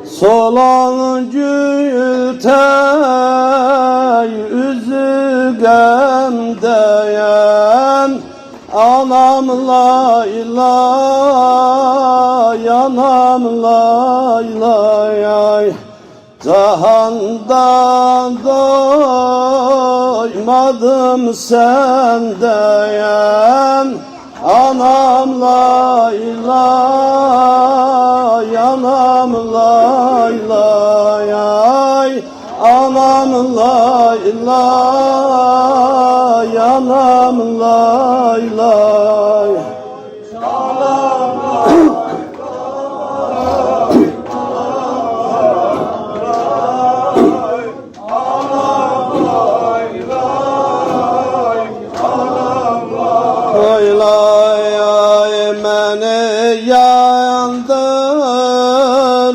Solan gültey üzü gemdeyen anam lay lay, anam lay lay. Cahanda doymadım sendeyem anam lay lay, anam lay lay. Anam lay lay, anam lay lay.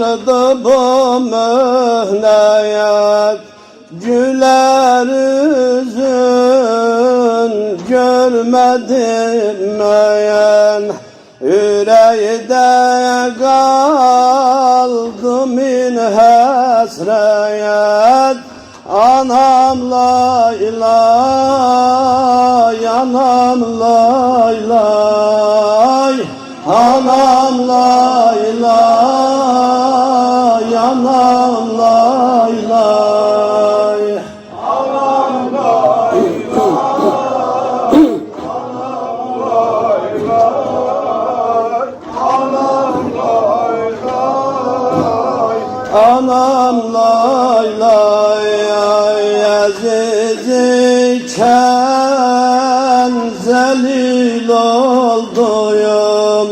Yandırdı bu mühneyet, güler yüzün görmedim meyen. Yüreğde kaldı min hasret, anam lay lay, anam lay lay. Anam lay lay, anam lay lay. Anam lay lay, anam lay lay. Anam lay lay, aziz iken zelil olduyum,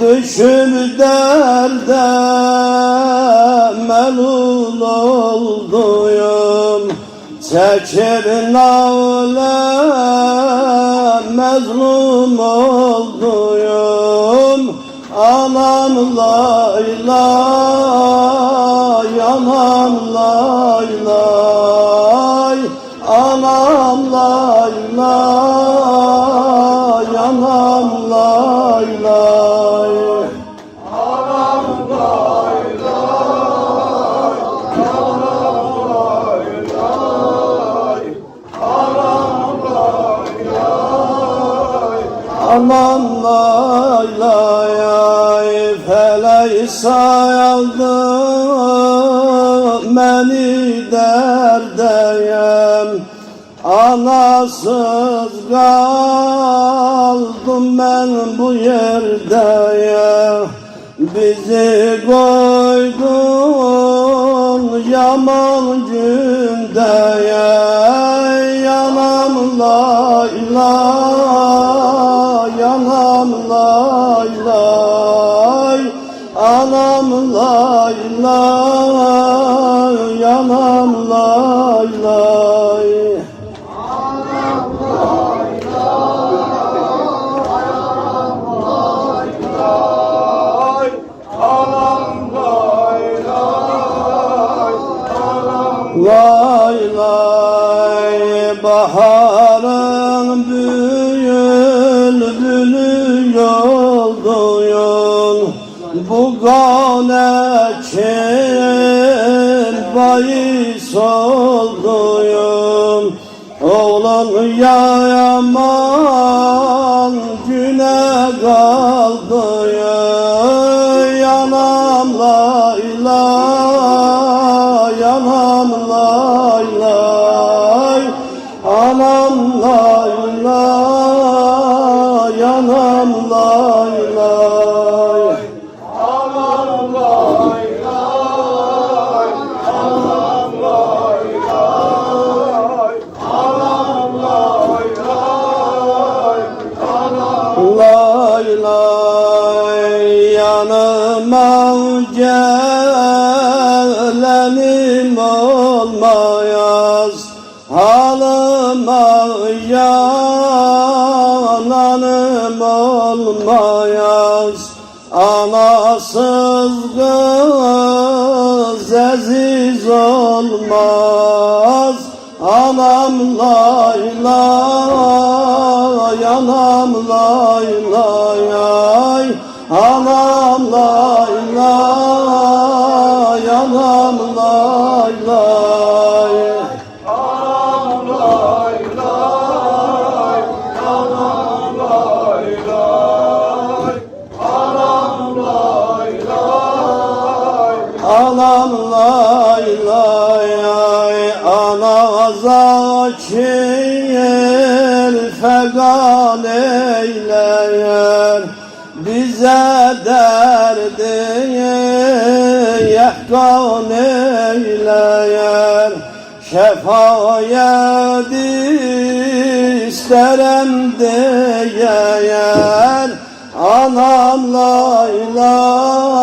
düşüp derde melul olduyum. Çekip navle mezlum olduyum. Anam lay lay, anam lay lay. Anam lay lay, anam lay lay. Anam lay lay, anam lay lay. Anam lay lay, felek sayaldı meni derdeyem. Anasız kaldım ben bu yerde. Bizi koydun yaman günde. Yanam lay lay, yanam lay lay. Anam lay lay, yanam lay lay. Lay lay, baharın bülbülü olduyum. Bu ganekin bahis olduyum. Oğlan yaman güne kaldıyım. Yanam lay lay, yanam lay lay. Anam lay lay, yanam lay lay. Anam lay lay, anam lay lay. Anam lay lay, anam lay lay. Yanıma gelenim olmayaz, halıma yananım olmayaz. Anasız kız aziz olmaz. Anam lay lay, anam lay lay. Anam lay lay, Anam lay lay ay, ana zakir fegan eyleyer, bize derdi yehkan eyleyer. Şefayet isterem diyer, anam lay lay